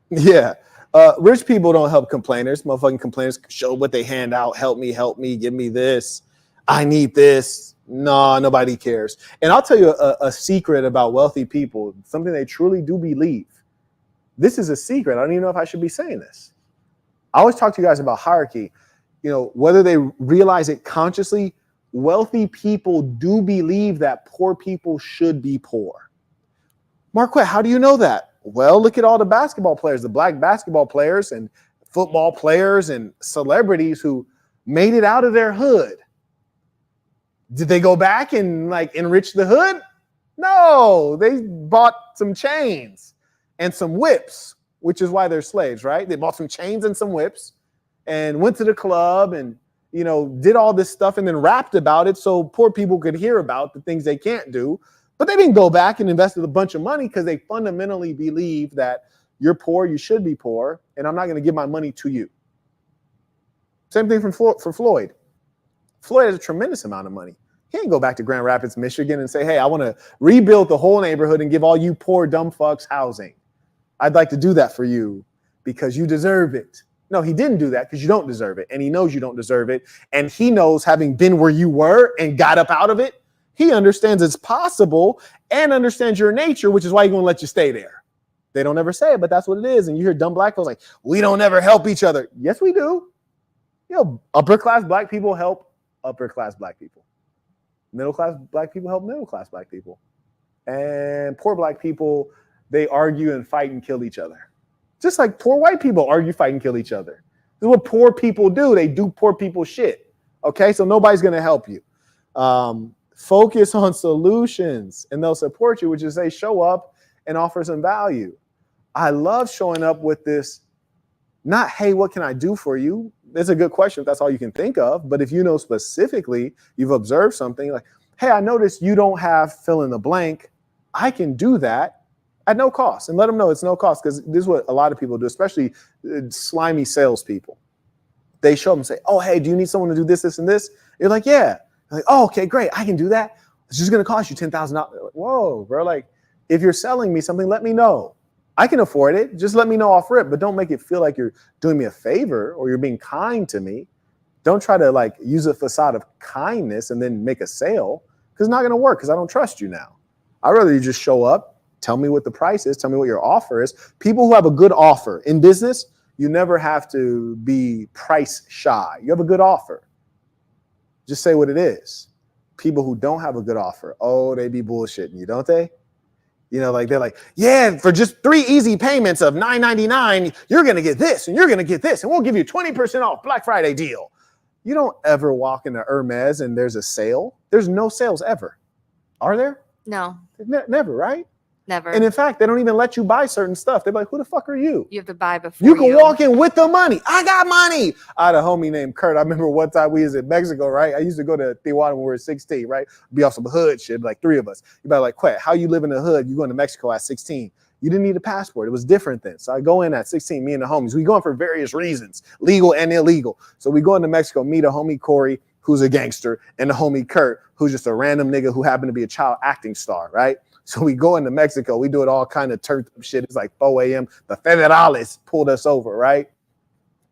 Yeah. Rich people don't help complainers. Motherfucking complainers show what they hand out. Help me, give me this. I need this. No, nobody cares. And I'll tell you a secret about wealthy people, something they truly do believe. This is a secret. I don't even know if I should be saying this. I always talk to you guys about hierarchy. You know, whether they realize it consciously, wealthy people do believe that poor people should be poor. Marquett, how do you know that? Well, look at all the basketball players, the black basketball players and football players and celebrities who made it out of their hood. Did they go back and like enrich the hood? No, they bought some chains and some whips, which is why they're slaves, right? They bought some chains and some whips and went to the club and, you know, did all this stuff and then rapped about it so poor people could hear about the things they can't do. But they didn't go back and invested a bunch of money because they fundamentally believe that you're poor, you should be poor, and I'm not going to give my money to you. Same thing for Floyd. Floyd has a tremendous amount of money. He ain't go back to Grand Rapids, Michigan and say, hey, I want to rebuild the whole neighborhood and give all you poor, dumb fucks housing. I'd like to do that for you because you deserve it. No, he didn't do that because you don't deserve it. And he knows you don't deserve it. And he knows, having been where you were and got up out of it, he understands it's possible and understands your nature, which is why he's going to let you stay there. They don't ever say it, but that's what it is. And you hear dumb black folks like, we don't ever help each other. Yes, we do. You know, upper class black people help upper class black people. Middle class black people help middle class black people. And poor black people, they argue and fight and kill each other. Just like poor white people argue, fight, and kill each other. This is what poor people do. They do poor people shit. Okay, so nobody's going to help you. Focus on solutions and they'll support you, which is they show up and offer some value. I love showing up with this, not, hey, what can I do for you? That's a good question if that's all you can think of. But if you know specifically, you've observed something like, hey, I noticed you don't have fill in the blank. I can do that at no cost. And let them know it's no cost, because this is what a lot of people do, especially slimy salespeople. They show them and say, oh, hey, do you need someone to do this, this, and this? You're like, yeah. Like, oh, okay, great. I can do that. It's just going to cost you $10,000. Like, whoa, bro. Like, if you're selling me something, let me know. I can afford it. Just let me know off rip, but don't make it feel like you're doing me a favor or you're being kind to me. Don't try to like use a facade of kindness and then make a sale, because it's not going to work, because I don't trust you now. I'd rather you just show up, tell me what the price is, tell me what your offer is. People who have a good offer in business, you never have to be price shy. You have a good offer. Just say what it is. People who don't have a good offer, oh, they be bullshitting you, don't they? You know, like they're like, yeah, for just 3 easy payments of $9.99, you're going to get this and you're going to get this, and we'll give you 20% off Black Friday deal. You don't ever walk into Hermes and there's a sale. There's no sales ever. Are there? No. Never, right? Never. And in fact, they don't even let you buy certain stuff. They're like, who the fuck are you? You have to buy before you can walk in with the money. I got money. I had a homie named Kurt. I remember one time we was in Mexico, right? I used to go to Tijuana when we were 16, right? Be off some hood shit, like 3 of us. You'd be like, Quet, how you live in the hood? You going to Mexico at 16. You didn't need a passport. It was different then. So I go in at 16, me and the homies. We going for various reasons, legal and illegal. So we go into Mexico, meet a homie Corey, who's a gangster, and the homie Kurt, who's just a random nigga who happened to be a child acting star, right? So we go into Mexico. We do it all kind of turned up shit. It's like 4 a.m. The Federales pulled us over, right?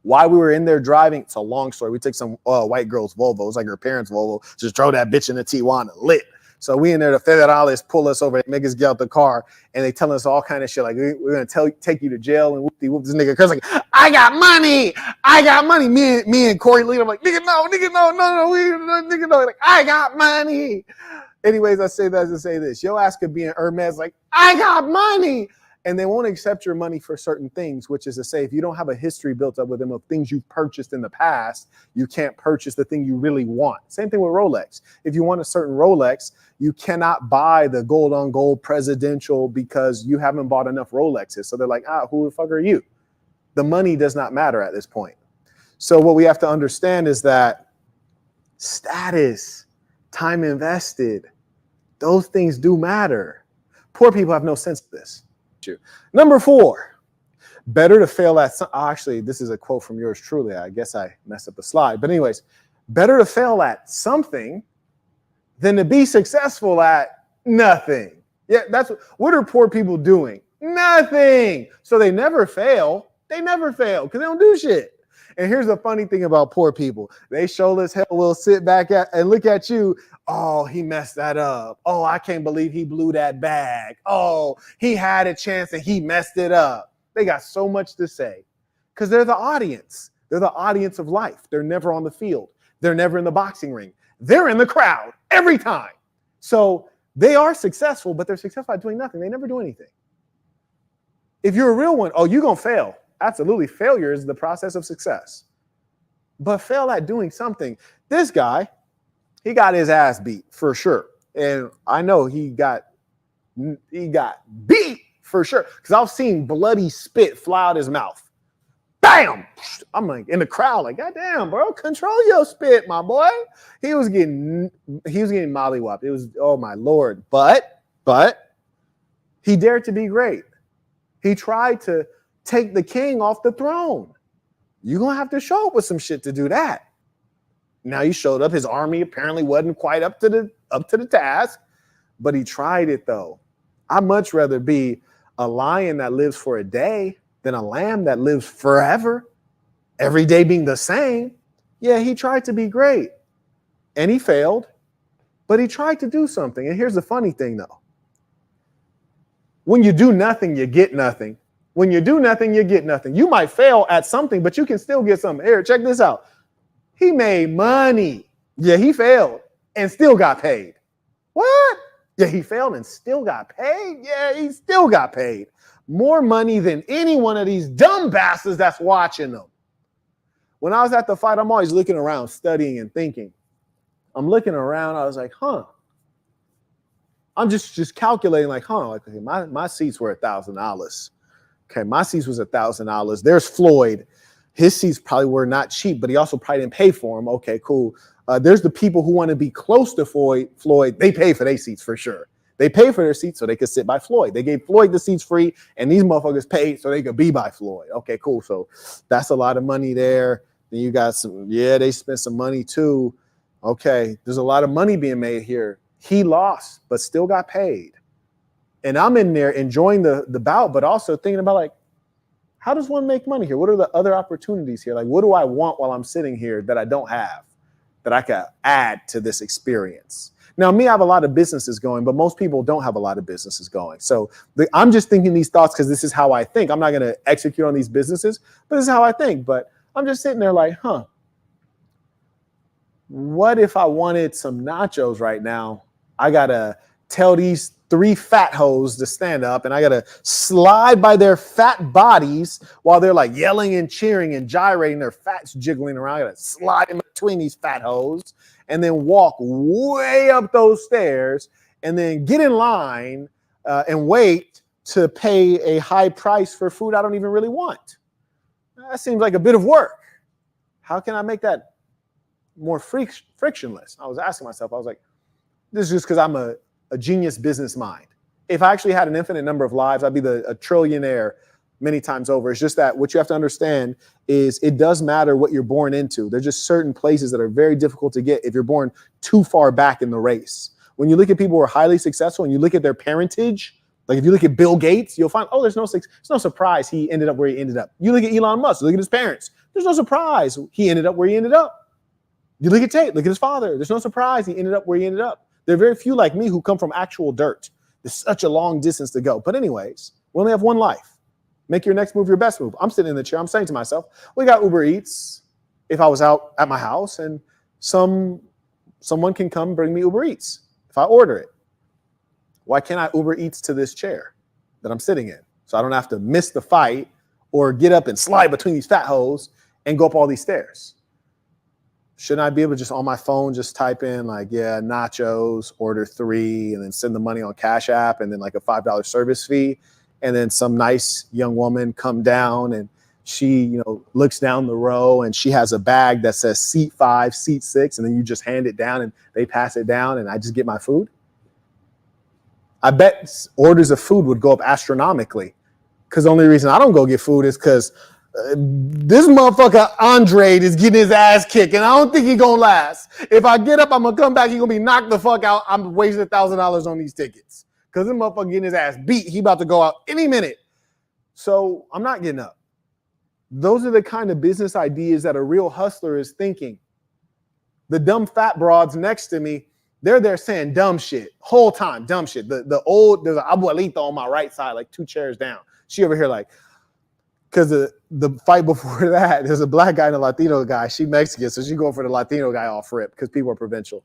While we were in there driving, it's a long story. We took some white girl's Volvo. It was like her parents' Volvo. Just drove that bitch into Tijuana, lit. So we in there, the Federales pull us over. They make us get out the car, and they tell us all kind of shit. Like, we're going to take you to jail, and whoop this nigga. Kurt's like, I got money. I got money. Me and Corey lead. I'm like, nigga, no. Nigga, no. Like, I got money. Anyways, I say that to say this. Your ass could be in Hermes like, I got money. And they won't accept your money for certain things, which is to say, if you don't have a history built up with them of things you've purchased in the past, you can't purchase the thing you really want. Same thing with Rolex. If you want a certain Rolex, you cannot buy the gold on gold presidential because you haven't bought enough Rolexes. So they're like, who the fuck are you? The money does not matter at this point. So what we have to understand is that status, time invested, those things do matter. Poor people have no sense of this. Number 4, better to fail at actually, this is a quote from yours truly. I guess I messed up the slide. But anyways, better to fail at something than to be successful at nothing. Yeah, that's what are poor people doing? Nothing. So they never fail. They never fail because they don't do shit. And here's the funny thing about poor people. They show as hell will sit back and look at you. Oh, he messed that up. Oh, I can't believe he blew that bag. Oh, he had a chance and he messed it up. They got so much to say because they're the audience. They're the audience of life. They're never on the field. They're never in the boxing ring. They're in the crowd every time. So they are successful, but they're successful by doing nothing. They never do anything. If you're a real one, oh, you're going to fail. Absolutely. Failure is the process of success. But fail at doing something. This guy, he got his ass beat for sure. And I know he got beat for sure. Because I've seen bloody spit fly out his mouth. Bam! I'm like in the crowd, like, God damn, bro, control your spit, my boy. He was getting mollywopped. It was, oh my Lord. But he dared to be great. He tried to take the king off the throne. You're going to have to show up with some shit to do that. Now he showed up. His army apparently wasn't quite up to the task, but he tried it though. I'd much rather be a lion that lives for a day than a lamb that lives forever, every day being the same. Yeah, he tried to be great and he failed, but he tried to do something. And here's the funny thing though. When you do nothing, you get nothing. When you do nothing, you get nothing. You might fail at something, but you can still get something. Here, check this out. He made money. Yeah, he failed and still got paid. What? Yeah, he failed and still got paid. Yeah, he still got paid. More money than any one of these dumb bastards that's watching them. When I was at the fight, I'm always looking around, studying and thinking. I'm looking around. I was like, I'm just calculating like, like okay, my seats were $1,000. Okay, my seats was $1,000. There's Floyd. His seats probably were not cheap, but he also probably didn't pay for them. Okay, cool. There's the people who want to be close to Floyd. They pay for their seats for sure. They pay for their seats so they could sit by Floyd. They gave Floyd the seats free, and these motherfuckers paid so they could be by Floyd. Okay, cool. So that's a lot of money there. Then you got some, they spent some money too. Okay, there's a lot of money being made here. He lost, but still got paid. And I'm in there enjoying the bout, but also thinking about like, how does one make money here? What are the other opportunities here? Like, what do I want while I'm sitting here that I don't have, that I can add to this experience? Now, me, I have a lot of businesses going, but most people don't have a lot of businesses going. So I'm just thinking these thoughts because this is how I think. I'm not going to execute on these businesses, but this is how I think. But I'm just sitting there like, what if I wanted some nachos right now? I got to tell these 3 fat hoes to stand up and I got to slide by their fat bodies while they're like yelling and cheering and gyrating, their fats jiggling around. I got to slide in between these fat hoes and then walk way up those stairs and then get in line and wait to pay a high price for food I don't even really want. That seems like a bit of work. How can I make that more frictionless? I was asking myself, I was like, this is just because I'm a genius business mind. If I actually had an infinite number of lives, I'd be a trillionaire many times over. It's just that what you have to understand is it does matter what you're born into. There's just certain places that are very difficult to get if you're born too far back in the race. When you look at people who are highly successful and you look at their parentage, like if you look at Bill Gates, you'll find, there's no surprise he ended up where he ended up. You look at Elon Musk, look at his parents. There's no surprise he ended up where he ended up. You look at Tate, look at his father. There's no surprise he ended up where he ended up. There are very few like me who come from actual dirt. There's such a long distance to go. But anyways, we only have one life. Make your next move your best move. I'm sitting in the chair. I'm saying to myself, we got Uber Eats if I was out at my house and someone can come bring me Uber Eats if I order it. Why can't I Uber Eats to this chair that I'm sitting in? So I don't have to miss the fight or get up and slide between these fat hoes and go up all these stairs. Shouldn't I be able to just on my phone, just type in like, nachos, order 3, and then send the money on Cash App and then like a $5 service fee. And then some nice young woman come down and she, looks down the row and she has a bag that says seat 5, seat 6. And then you just hand it down and they pass it down and I just get my food. I bet orders of food would go up astronomically because the only reason I don't go get food is because this motherfucker Andre is getting his ass kicked, and I don't think he's gonna last. If I get up, I'm gonna come back. He's gonna be knocked the fuck out. I'm wasting $1,000 on these tickets because this motherfucker getting his ass beat. He about to go out any minute. So I'm not getting up. Those are the kind of business ideas that a real hustler is thinking. The dumb fat broads next to me, they're there saying dumb shit whole time, dumb shit. There's an abuelita on my right side, like 2 chairs down. She over here like, because the fight before that, there's a black guy and a Latino guy. She Mexican, so she going for the Latino guy off rip because people are provincial.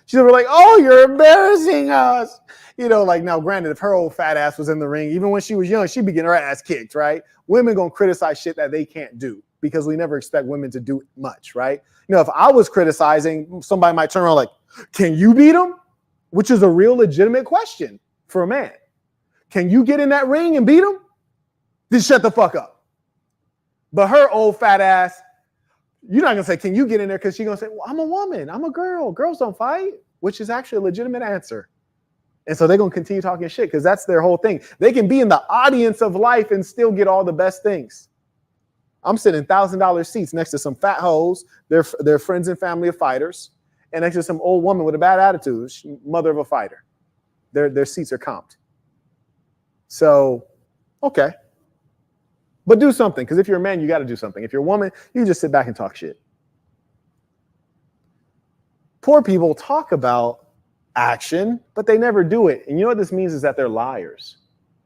She's over like, oh, you're embarrassing us. You know, like now, granted, if her old fat ass was in the ring, even when she was young, she'd be getting her ass kicked, right? Women gonna criticize shit that they can't do because we never expect women to do much, right? You know, if I was criticizing, somebody might turn around like, can you beat him? Which is a real legitimate question for a man. Can you get in that ring and beat him? Then shut the fuck up. But her old fat ass, you're not gonna say, can you get in there? Because she's gonna say, well, I'm a woman, I'm a girl. Girls don't fight, which is actually a legitimate answer. And so they're gonna continue talking shit because that's their whole thing. They can be in the audience of life and still get all the best things. I'm sitting in $1,000 seats next to some fat hoes, they're friends and family of fighters, and next to some old woman with a bad attitude, mother of a fighter. Their seats are comped. So, okay. But do something, because if you're a man, you got to do something. If you're a woman, you just sit back and talk shit. Poor people talk about action, but they never do it. And you know what this means is that they're liars.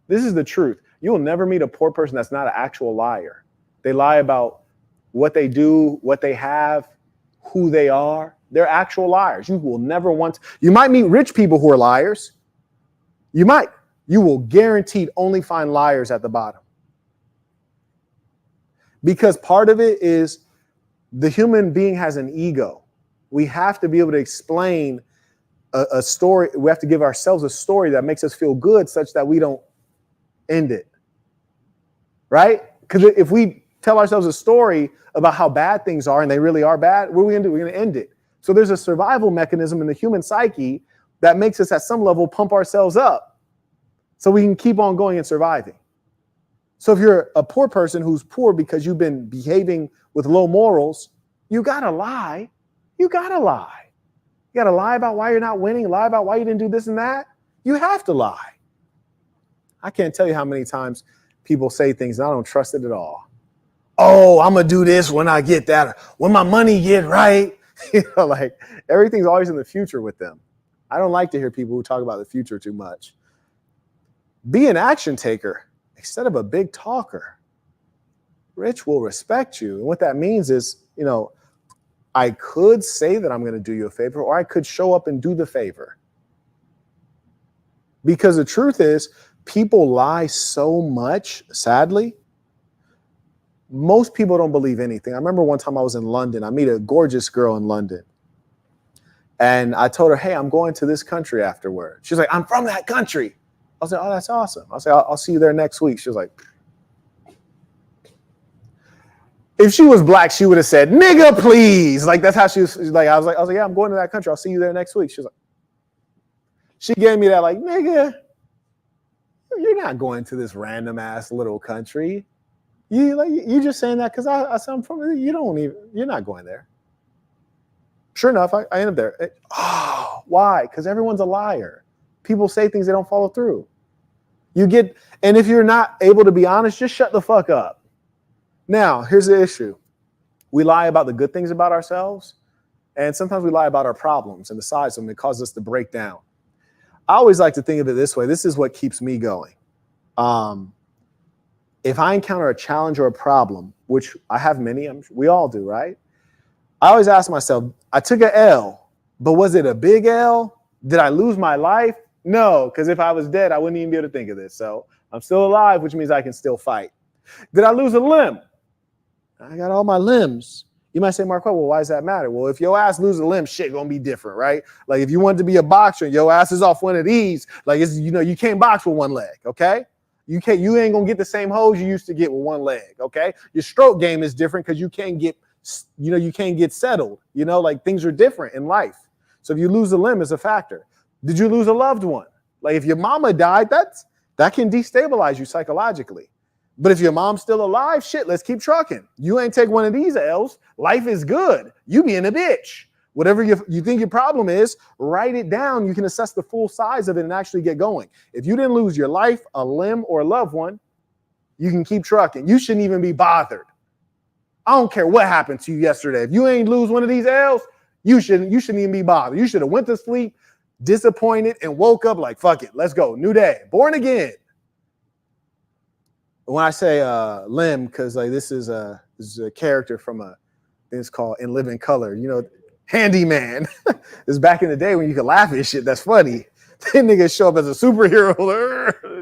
This is the truth. You'll never meet a poor person that's not an actual liar. They lie about what they do, what they have, who they are. They're actual liars. You will never want to. You might meet rich people who are liars. You might. You will guaranteed only find liars at the bottom. Because part of it is the human being has an ego. We have to be able to explain a story. We have to give ourselves a story that makes us feel good such that we don't end it. Right? Because if we tell ourselves a story about how bad things are and they really are bad, what are we going to do? We're going to end it. So there's a survival mechanism in the human psyche that makes us at some level pump ourselves up so we can keep on going and surviving. So if you're a poor person who's poor because you've been behaving with low morals, you got to lie. You got to lie. You got to lie about why you're not winning, lie about why you didn't do this and that. You have to lie. I can't tell you how many times people say things and I don't trust it at all. Oh, I'm going to do this when I get that, when my money get right. You know, like everything's always in the future with them. I don't like to hear people who talk about the future too much. Be an action taker instead of a big talker. Rich will respect you. And what that means is, you know, I could say that I'm going to do you a favor, or I could show up and do the favor. Because the truth is, people lie so much, sadly. Most people don't believe anything. I remember one time I was in London. I met a gorgeous girl in London. And I told her, hey, I'm going to this country afterward. She's like, I'm from that country. I was like, oh, that's awesome. I was like, I'll see you there next week. She was like, if she was black, she would have said, nigga, please. Like, that's how she was like, I was like, yeah, I'm going to that country. I'll see you there next week. She was like, she gave me that like, nigga, you're not going to this random ass little country. You just saying that because I'm from, you're not going there. Sure enough, I end up there. Why? Because everyone's a liar. People say things they don't follow through. And if you're not able to be honest, just shut the fuck up. Now, here's the issue. We lie about the good things about ourselves, and sometimes we lie about our problems and the sides of them that cause us to break down. I always like to think of it this way. This is what keeps me going. If I encounter a challenge or a problem, which I have many, we all do, right? I always ask myself, I took an L, but was it a big L? Did I lose my life? No, because if I was dead, I wouldn't even be able to think of this. So I'm still alive, which means I can still fight. Did I lose a limb? I got all my limbs. You might say, Marquett, well, why does that matter? Well, if your ass lose a limb, shit gonna be different, right? Like if you wanted to be a boxer and your ass is off one of these, like it's, you can't box with one leg, okay? You ain't gonna get the same hoes you used to get with one leg, okay? Your stroke game is different because you can't get settled. Like things are different in life. So if you lose a limb, it's a factor. Did you lose a loved one? Like if your mama died, that can destabilize you psychologically. But if your mom's still alive, shit, let's keep trucking. You ain't take one of these L's. Life is good. You being a bitch. Whatever you think your problem is, write it down. You can assess the full size of it and actually get going. If you didn't lose your life, a limb, or a loved one, you can keep trucking. You shouldn't even be bothered. I don't care what happened to you yesterday. If you ain't lose one of these L's, you shouldn't even be bothered. You should have went to sleep disappointed and woke up like, fuck it, let's go. New day, born again. When I say limb, because like this is a character from it's called In Living Color. You know, Handyman. It's back in the day when you could laugh at shit. That's funny. That nigga show up as a superhero.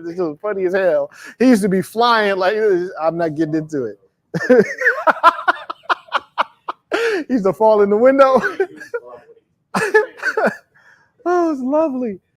This is funny as hell. He used to be flying like, I'm not getting into it. He used to fall in the window. Oh, it's lovely.